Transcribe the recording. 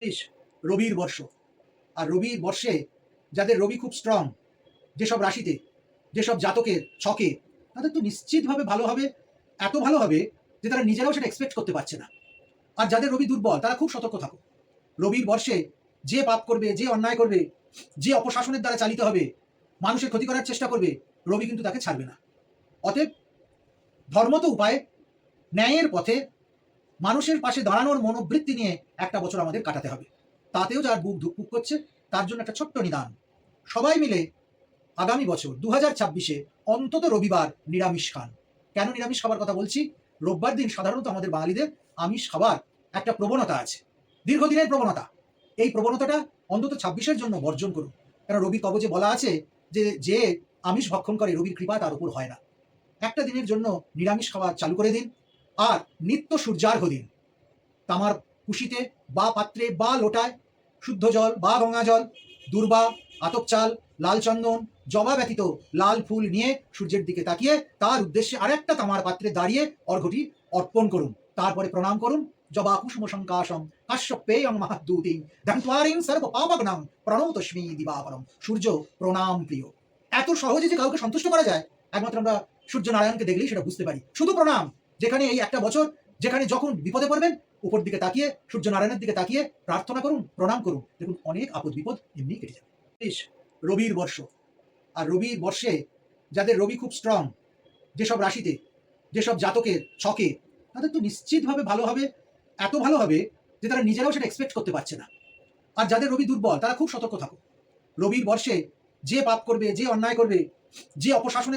বেশ রবির বর্ষ। আর রবির বর্ষে যাদের রবি খুব স্ট্রং, যেসব রাশিতে, যেসব জাতকের ছকে, তাদের তো নিশ্চিতভাবে ভালো হবে। এত ভালো হবে যে তারা নিজেরাও সেটা এক্সপেক্ট করতে পারছে না। আর যাদের রবি দুর্বল তারা খুব সতর্ক থাকো। রবির বর্ষে যে পাপ করবে, যে অন্যায় করবে, যে অপশাসনের দ্বারা চালিত হবে, মানুষের ক্ষতি করার চেষ্টা করবে, রবি কিন্তু তাকে ছাড়বে না। অতএব ধর্মত উপায়ে, ন্যায়ের পথে, মানুষের পাশে দাঁড়ানোর মনোবৃত্তি নিয়ে একটা বছর আমাদের কাটাতে হবে। তাতেও যার বুক ধুকপুক করছে তার জন্য একটা ছোট্ট নিদান। সবাই মিলে আগামী বছর 2026-এ অন্তত রবিবার নিরামিষ খান। কেন নিরামিষ খাবার কথা বলছি? রোববার দিন সাধারণত আমাদের বাঙালিদের আমিষ খাবার একটা প্রবণতা আছে, দীর্ঘদিনের প্রবণতা। এই প্রবণতাটা অন্তত 26-এর জন্য বর্জন করুন। কারণ রবি কবচে বলা আছে যে যে আমিষ ভক্ষণ করে রবির কৃপা তার উপর হয় না। একটা দিনের জন্য নিরামিষ খাবার চালু করে দিন। আর নিত্য সূর্যার্ঘ্য দিন। তামার কুশিতে বা পাত্রে বা লোটায় শুদ্ধ জল বা গঙ্গা জল, দূর্বা, আতপ চাল, লাল চন্দন, জবা ব্যতীত লাল ফুল নিয়ে সূর্যের দিকে তাকিয়ে তার উদ্দেশ্যে আরেকটা তামার পাত্রে দাঁড়িয়ে অর্ঘ্যটি অর্পণ করুন। তারপরে প্রণাম করুন। জবা কুসুম সংকাশম কাশ্যপেয়ং মহাদ্যুতিং ধন্ত্বারিং সর্ব পাপগ্নাং প্রণতস্মি দিবাপরম। সূর্য প্রণাম প্রিয়। এত সহজে যে কাউকে সন্তুষ্ট করা যায় একমাত্র আমরা সূর্য নারায়ণকে দেখলেই সেটা বুঝতে পারি। শুধু প্রণাম। যেখানে এই একটা বছর, যেখানে যখন বিপদে পড়বেন উপর দিকে তাকিয়ে সূর্য নারায়ণের দিকে তাকিয়ে প্রার্থনা করুন, প্রণাম করুন, দেখুন অনেক আপদ বিপদ এমনি কেটে যাবে। বেশ রবির বর্ষ। আর রবির বর্ষে যাদের রবি খুব স্ট্রং, যেসব রাশিতে, যেসব জাতকের ছকে, তাদের তো নিশ্চিতভাবে ভালো হবে। এত ভালো হবে যে তারা নিজেরাও সেটা এক্সপেক্ট করতে পারছে না। আর যাদের রবি দুর্বল তারা খুব সতর্ক থাকো। রবির বর্ষে যে পাপ করবে, যে অন্যায় করবে, যে অপশাসনের